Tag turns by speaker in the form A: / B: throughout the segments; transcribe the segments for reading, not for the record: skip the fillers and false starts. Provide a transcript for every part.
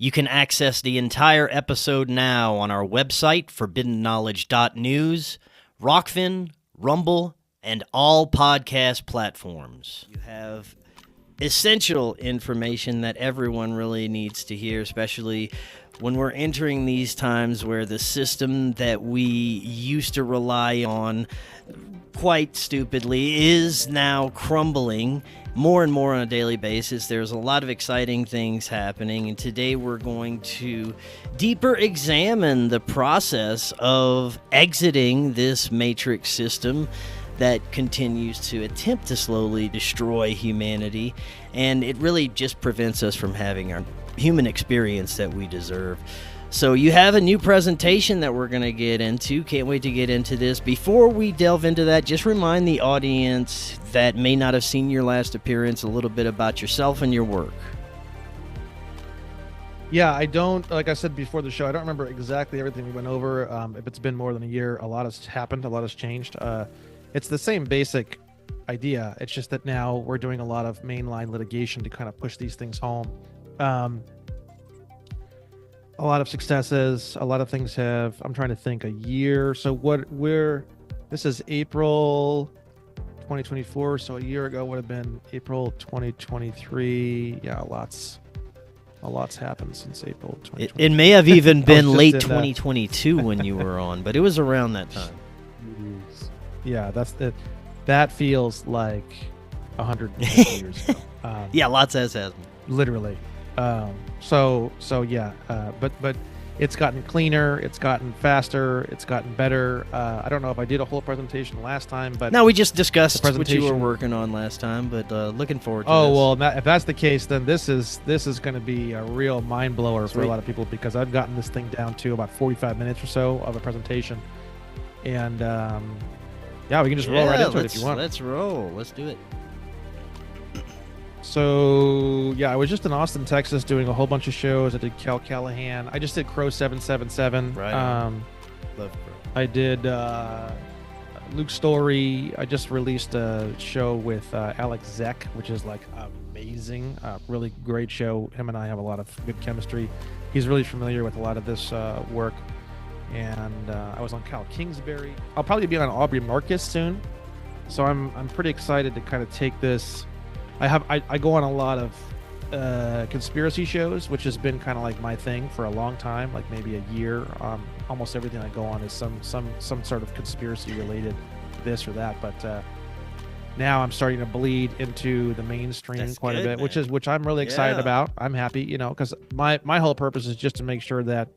A: You can access the entire episode now on our website, forbiddenknowledge.news, Rokfin, Rumble, and all podcast platforms. You have essential information that everyone really needs to hear, especially when we're entering these times where the system that we used to rely on quite stupidly is now crumbling more and more on a daily basis. There's a lot of exciting things happening, and today we're going to deeper examine the process of exiting this matrix system that continues to attempt to slowly destroy humanity, and it really just prevents us from having our human experience that we deserve. So you have a new presentation that we're going to get into. Can't wait to get into this. Before we delve into that, just remind the audience that may not have seen your last appearance a little bit about yourself and your work.
B: Yeah, I don't, like I said before the show, I don't remember exactly everything we went over. If it's been more than a year, a lot has happened, a lot has changed. It's the same basic idea. It's just that now we're doing a lot of mainline litigation to kind of push these things home. A lot of successes, a lot of things have, I'm trying to think, a year. So this is April 2024. So a year ago would have been April 2023. Yeah, a lot's happened since April 2023.
A: It may have even been late 2022 when you were on, but it was around that time.
B: Yeah, that's it. That feels like 150 years ago.
A: Yeah, lots has happened.
B: Literally. So yeah, but it's gotten cleaner, it's gotten faster, it's gotten better. I don't know if I did a whole presentation last time, but
A: no, we just discussed what you were working on last time, but looking forward to this.
B: Well, if that's the case, then this is going to be a real mind blower for a lot of people, because I've gotten this thing down to about 45 minutes or so of a presentation, and yeah, we can just roll right into it if you want.
A: Let's roll. Let's do it.
B: So, yeah, I was just in Austin, Texas, doing a whole bunch of shows. I did Cal Callahan. I just did Crow 777.
A: Right. Love Crow.
B: I did Luke Story. I just released a show with Alex Zek, which is like amazing. Really great show. Him and I have a lot of good chemistry. He's really familiar with a lot of this work. And I was on Cal Kingsbury. I'll probably be on Aubrey Marcus soon. So I'm pretty excited to kind of take this. I go on a lot of conspiracy shows, which has been kind of like my thing for a long time, like maybe a year. Almost everything I go on is some sort of conspiracy related, this or that. But now I'm starting to bleed into the mainstream quite a bit, man. which I'm really excited about. I'm happy, because my whole purpose is just to make sure that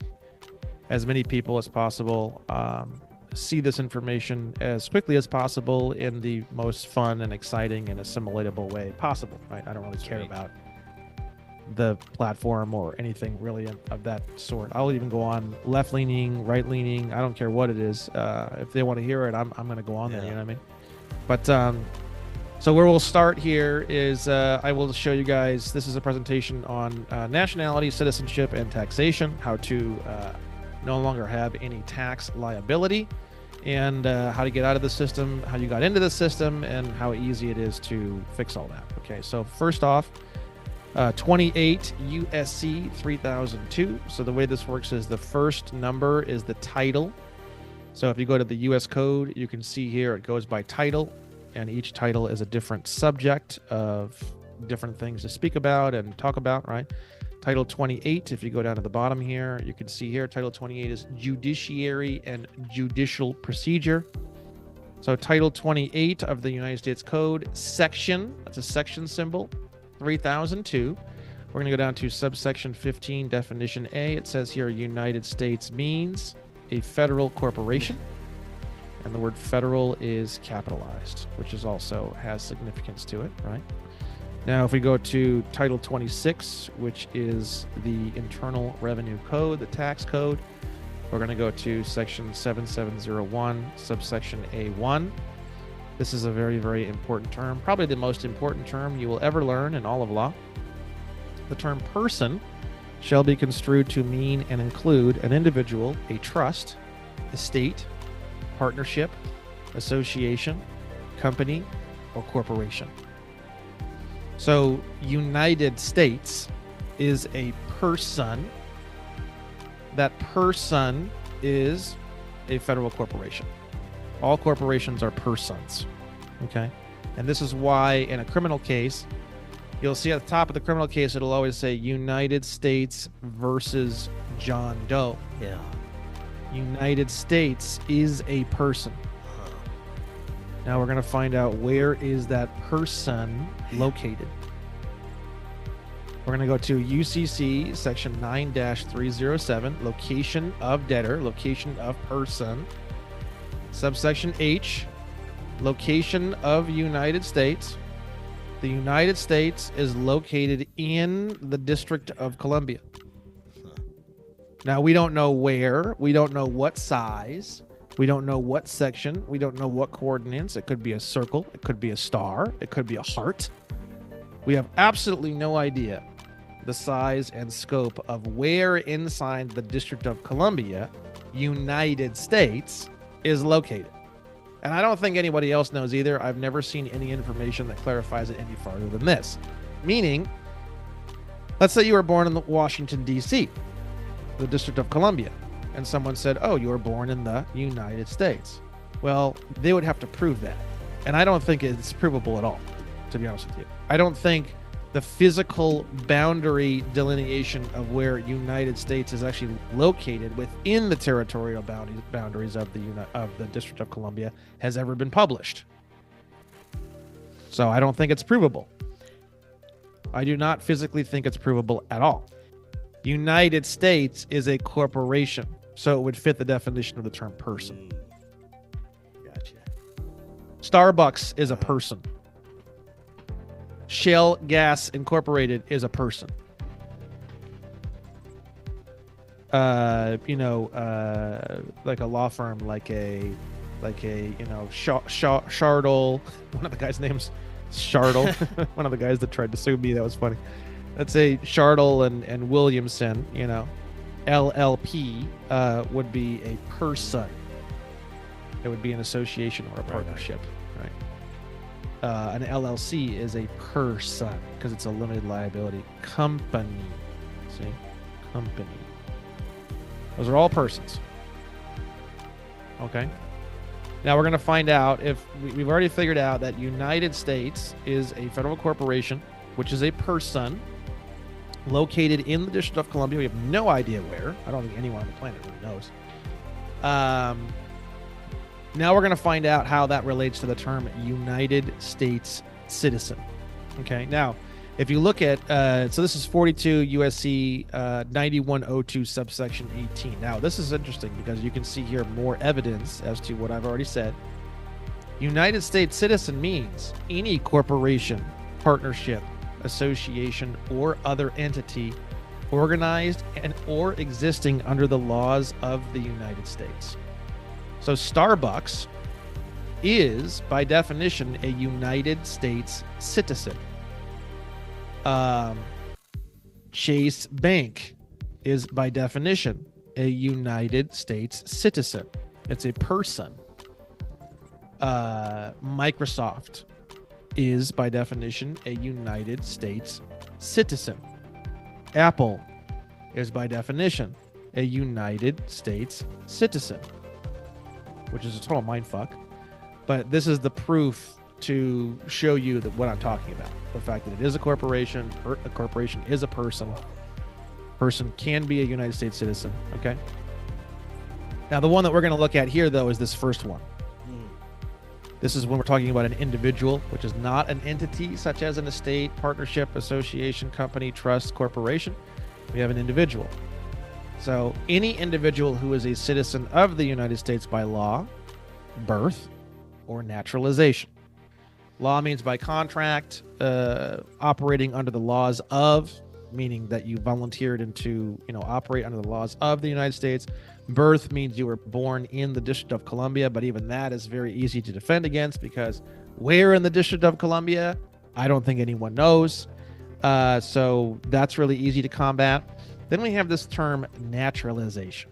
B: as many people as possible see this information as quickly as possible in the most fun and exciting and assimilatable way possible, right? I don't really care about the platform or anything really of that sort. I'll even go on left-leaning, right-leaning. I don't care what it is. If they want to hear it, I'm going to go on there, you know what I mean? But so where we'll start here is I will show you guys, this is a presentation on nationality, citizenship, and taxation, how to no longer have any tax liability, and how to get out of the system, how you got into the system, and how easy it is to fix all that. Okay, so first off, 28 USC 3002. So the way this works is the first number is the title. So if you go to the US code, you can see here it goes by title, and each title is a different subject of different things to speak about and talk about, right? Title 28, if you go down to the bottom here, you can see here, Title 28 is Judiciary and Judicial Procedure. So Title 28 of the United States Code, section, that's a section symbol, 3002. We're going to go down to subsection 15, definition A. It says here, United States means a federal corporation. And the word federal is capitalized, which is also has significance to it, right? Now, if we go to Title 26, which is the Internal Revenue Code, the tax code, we're going to go to section 7701, subsection A1. This is a very, very important term, probably the most important term you will ever learn in all of law. The term person shall be construed to mean and include an individual, a trust, estate, partnership, association, company, or corporation. So United States is a person, that person is a federal corporation. All corporations are persons. Okay? And this is why in a criminal case, you'll see at the top of the criminal case, it'll always say United States versus John Doe.
A: Yeah.
B: United States is a person. Now we're going to find out where is that person located. We're going to go to UCC section 9-307, location of debtor, location of person. Subsection H, location of United States. The United States is located in the District of Columbia. Now, we don't know where. We don't know what size. We don't know what section. We don't know what coordinates. It could be a circle. It could be a star. It could be a heart. We have absolutely no idea the size and scope of where inside the District of Columbia, United States, is located. And I don't think anybody else knows either. I've never seen any information that clarifies it any farther than this. Meaning, let's say you were born in Washington, D.C., the District of Columbia, and someone said, oh, you were born in the United States. Well, they would have to prove that. And I don't think it's provable at all, to be honest with you. I don't think the physical boundary delineation of where United States is actually located within the territorial boundaries of the District of Columbia has ever been published. So I don't think it's provable. I do not physically think it's provable at all. United States is a corporation, so it would fit the definition of the term person.
A: Gotcha.
B: Starbucks is a person. Shell Gas Incorporated is a person. Like a law firm, like a Shardle. One of the guys' names Shardle. One of the guys that tried to sue me. That was funny. Let's say Shardle and Williamson. LLP would be a person. It would be an association or a partnership, right? An LLC is a person because it's a limited liability company. See? Company. Those are all persons. Okay. Now we're going to find out if we've already figured out that United States is a federal corporation, which is a person located in the District of Columbia. We have no idea where. I don't think anyone on the planet really knows. Now we're going to find out how that relates to the term United States citizen. Okay. Now, if you look at, so this is 42 USC 9102 subsection 18. Now, this is interesting because you can see here more evidence as to what I've already said. United States citizen means any corporation, partnership, association, or other entity organized and or existing under the laws of the United States. So Starbucks is, by definition, a United States citizen. Chase Bank is, by definition, a United States citizen. It's a person. Microsoft is, by definition, a United States citizen. Apple is, by definition, a United States citizen, which is a total mindfuck. But this is the proof to show you that what I'm talking about. The fact that it is a corporation is a person. Person can be a United States citizen, okay? Now, the one that we're going to look at here, though, is this first one. This is when we're talking about an individual, which is not an entity such as an estate, partnership, association, company, trust, corporation. We have an individual. So any individual who is a citizen of the United States by law, birth, or naturalization. Law means by contract, operating under the laws of, meaning that you volunteered into, operate under the laws of the United States. Birth means you were born in the District of Columbia, but even that is very easy to defend against because where in the District of Columbia? I don't think anyone knows. So that's really easy to combat. Then we have this term naturalization.